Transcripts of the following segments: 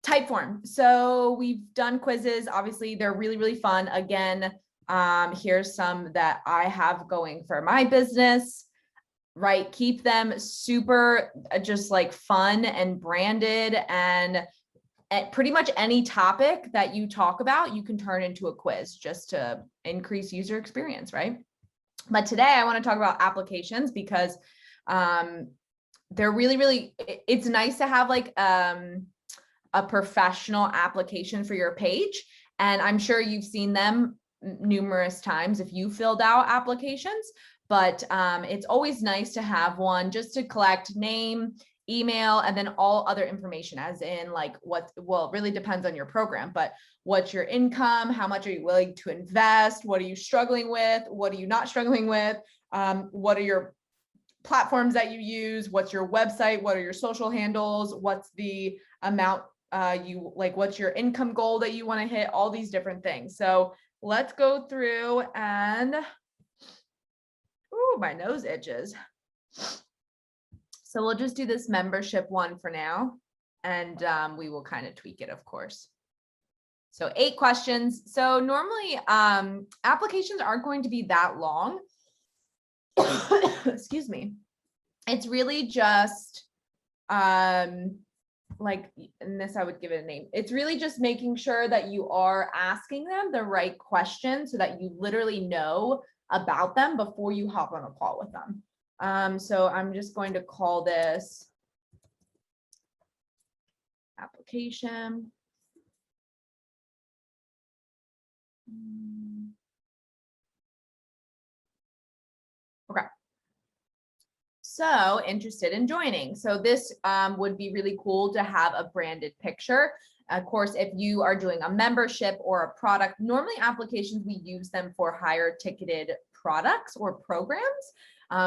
Typeform. So we've done quizzes. Obviously, they're really, really fun. Again, here's some that I have going for my business, right? Keep them super just like fun and branded, and at pretty much any topic that you talk about, you can turn into a quiz just to increase user experience, right? But today I want to talk about applications because they're really, really, it's nice to have like a professional application for your page. And I'm sure you've seen them numerous times if you filled out applications, but it's always nice to have one just to collect name, email, and then all other information, as in like what, well, it really depends on your program, but what's your income? How much are you willing to invest? What are you struggling with? What are you not struggling with? What are your platforms that you use? What's your website? What are your social handles? What's the amount you like? What's your income goal that you want to hit? All these different things. So let's go through and, ooh, my nose itches. So we'll just do this membership one for now, and we will kind of tweak it, of course. So 8 questions. So normally applications aren't going to be that long. Excuse me. It's really just like, in this, I would give it a name. It's really just making sure that you are asking them the right question so that you literally know about them before you hop on a call with them. So I'm just going to call this application. Okay. So interested in joining. So this would be really cool to have a branded picture. Of course, if you are doing a membership or a product, normally applications, we use them for higher ticketed products or programs,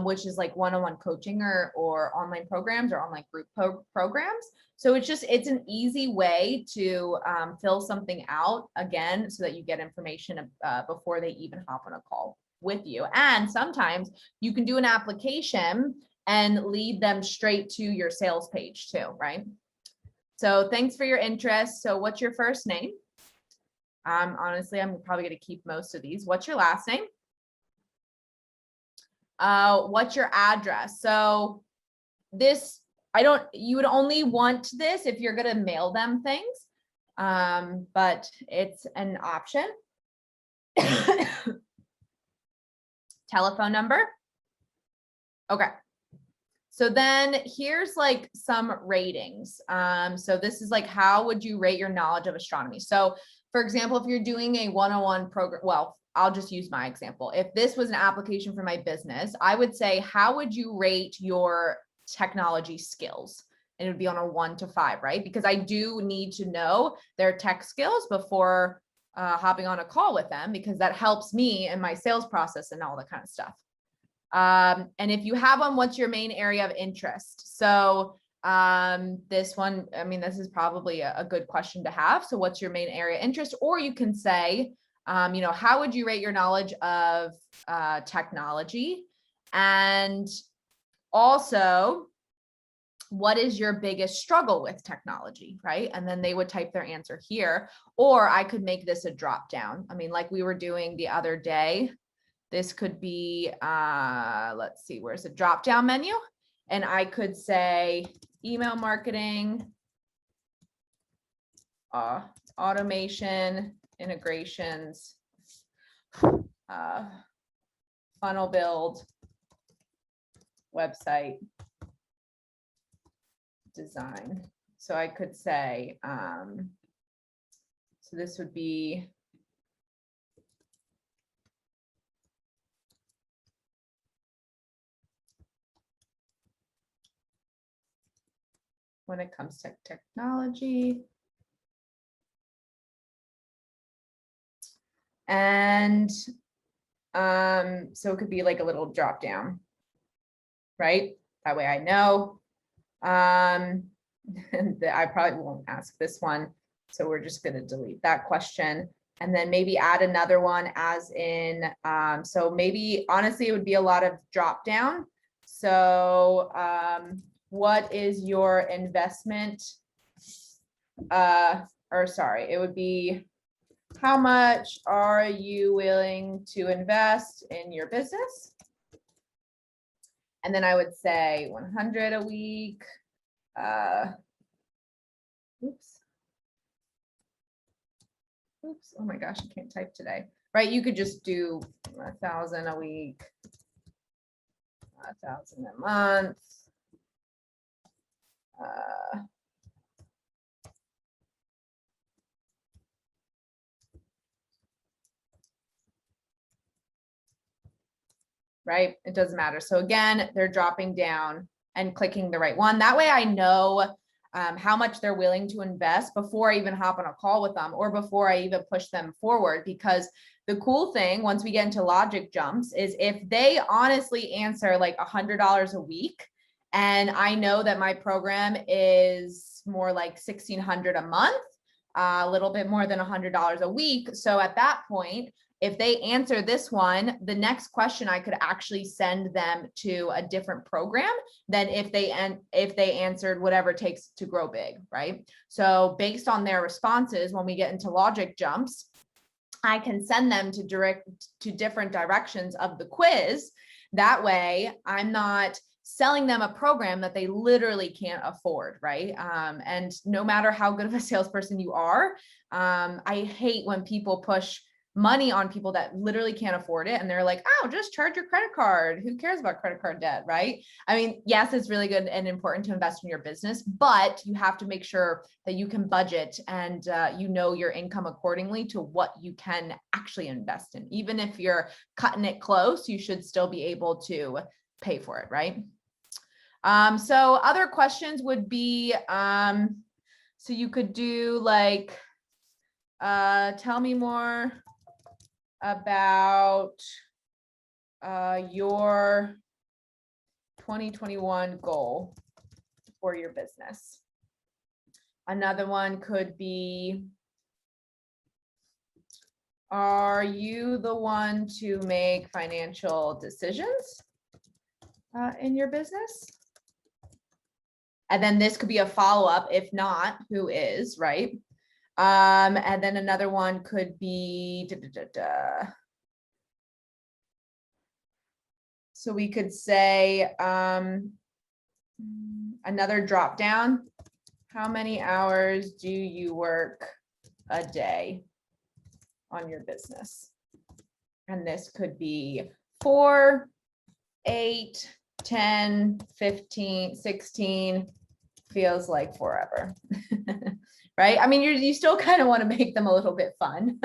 which is like one-on-one coaching or online programs or online group programs. So it's an easy way to fill something out, again, so that you get information before they even hop on a call with you. And sometimes you can do an application and lead them straight to your sales page too, right? So thanks for your interest. So what's your first name? Honestly, I'm probably going to keep most of these. What's your last name? What's your address? So this, you would only want this if you're going to mail them things, but it's an option. Telephone number. Okay. So then here's like some ratings. So this is like, how would you rate your knowledge of astronomy? So for example, if you're doing a one-on-one program, well, I'll just use my example. If this was an application for my business, I would say, how would you rate your technology skills? And it would be on a 1 to 5, right? Because I do need to know their tech skills before hopping on a call with them, because that helps me in my sales process and all that kind of stuff. And if you have one, what's your main area of interest? So this one, I mean, this is probably a good question to have. So what's your main area of interest? Or you can say, you know, how would you rate your knowledge of technology? And also, what is your biggest struggle with technology, right? And then they would type their answer here. Or I could make this a drop down. I mean, like we were doing the other day, this could be, let's see, where's the drop down menu? And I could say email marketing, automation, integrations, funnel build, website design. So I could say, so this would be, when it comes to technology. And so it could be like a little drop down, right? That way I know. And I probably won't ask this one. So we're just going to delete that question. And then maybe add another one as in, so maybe honestly, it would be a lot of drop down. So what is your investment or sorry, it would be, how much are you willing to invest in your business? And then I would say 100 a week. Oops. Oh my gosh, I can't type today. Right, you could just do 1,000 a week, 1,000 a month. Right, it doesn't matter. So again, they're dropping down and clicking the right one. That way I know how much they're willing to invest before I even hop on a call with them or before I even push them forward. Because the cool thing, once we get into logic jumps, is if they honestly answer like $100 a week, and I know that my program is more like $1,600 a month, a little bit more than $100 a week. So at that point, if they answer this one, the next question I could actually send them to a different program than if they answered whatever it takes to grow big, right? So based on their responses, when we get into logic jumps, I can send them to different directions of the quiz. That way I'm not selling them a program that they literally can't afford, right? And no matter how good of a salesperson you are, I hate when people push money on people that literally can't afford it. And they're like, oh, just charge your credit card. Who cares about credit card debt, right? I mean, yes, it's really good and important to invest in your business, but you have to make sure that you can budget and you know your income accordingly to what you can actually invest in. Even if you're cutting it close, you should still be able to pay for it, right? So other questions would be, so you could do like, tell me more about your 2021 goal for your business. Another one could be, are you the one to make financial decisions in your business? And then this could be a follow-up. If not, who is, right? And then another one could be, so we could say another drop down. How many hours do you work a day on your business? And this could be 4, 8, 10, 15, 16, feels like forever. Right? I mean, you still kind of want to make them a little bit fun.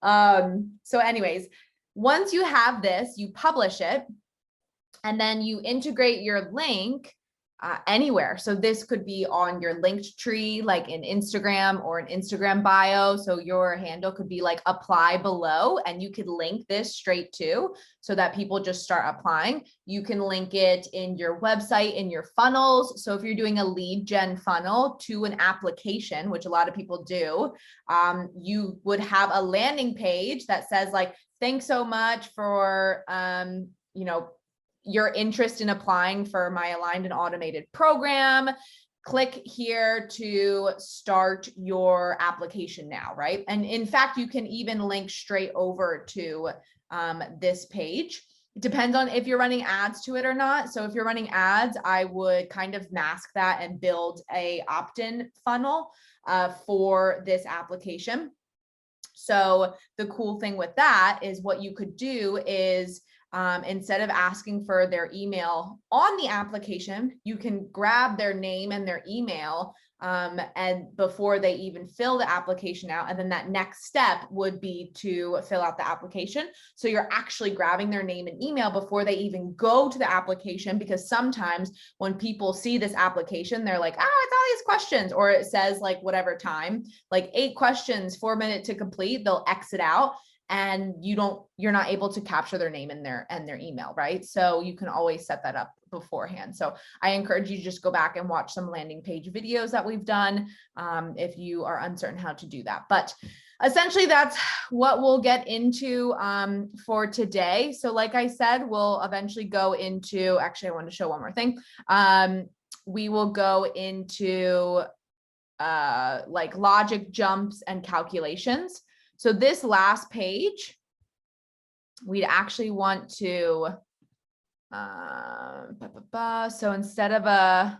So anyways, once you have this, you publish it, and then you integrate your link anywhere. So this could be on your linked tree, like in Instagram or an Instagram bio. So your handle could be like apply below, and you could link this straight to, so that people just start applying. You can link it in your website, in your funnels. So if you're doing a lead gen funnel to an application, which a lot of people do, you would have a landing page that says like, thanks so much for, your interest in applying for my aligned and automated program. Click here to start your application now, right? And in fact, you can even link straight over to this page. It depends on if you're running ads to it or not. So if you're running ads, I would kind of mask that and build a opt-in funnel for this application. So the cool thing with that is what you could do is, instead of asking for their email on the application, you can grab their name and their email and before they even fill the application out. And then that next step would be to fill out the application. So you're actually grabbing their name and email before they even go to the application, because sometimes when people see this application, they're like, it's all these questions, or it says like whatever time, like 8 questions, 4 minutes to complete, they'll exit out. And you're not able to capture their name and their email, right? So you can always set that up beforehand. So I encourage you to just go back and watch some landing page videos that we've done if you are uncertain how to do that. But essentially that's what we'll get into for today. So like I said, we'll eventually go into, actually I want to show one more thing. We will go into like logic jumps and calculations. So this last page, we'd actually want to, so instead of a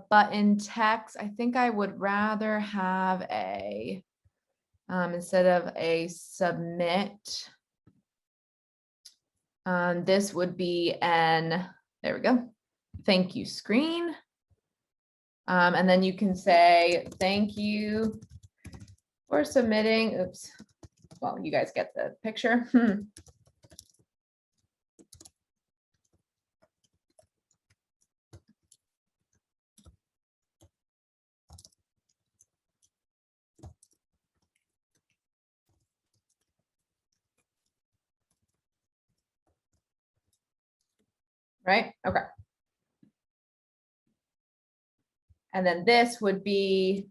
button text, I think I would rather have a, instead of a submit, this would be an, there we go, thank you screen. And then you can say, thank you for submitting. Oops. Well, you guys get the picture. Right? Okay. And then this would be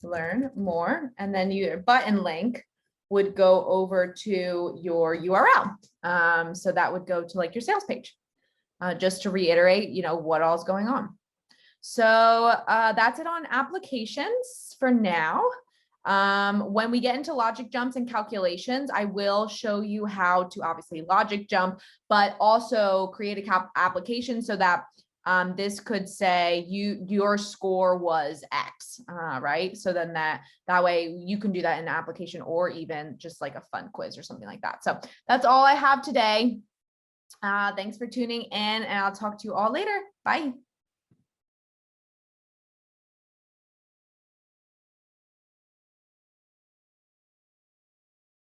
learn more. And then your button link would go over to your URL. So that would go to like your sales page, just to reiterate, you know, what all's going on. So that's it on applications for now. When we get into logic jumps and calculations, I will show you how to obviously logic jump, but also create a application so that this could say your score was X, right? So then that way you can do that in an application or even just like a fun quiz or something like that. So that's all I have today. Thanks for tuning in, and I'll talk to you all later. Bye.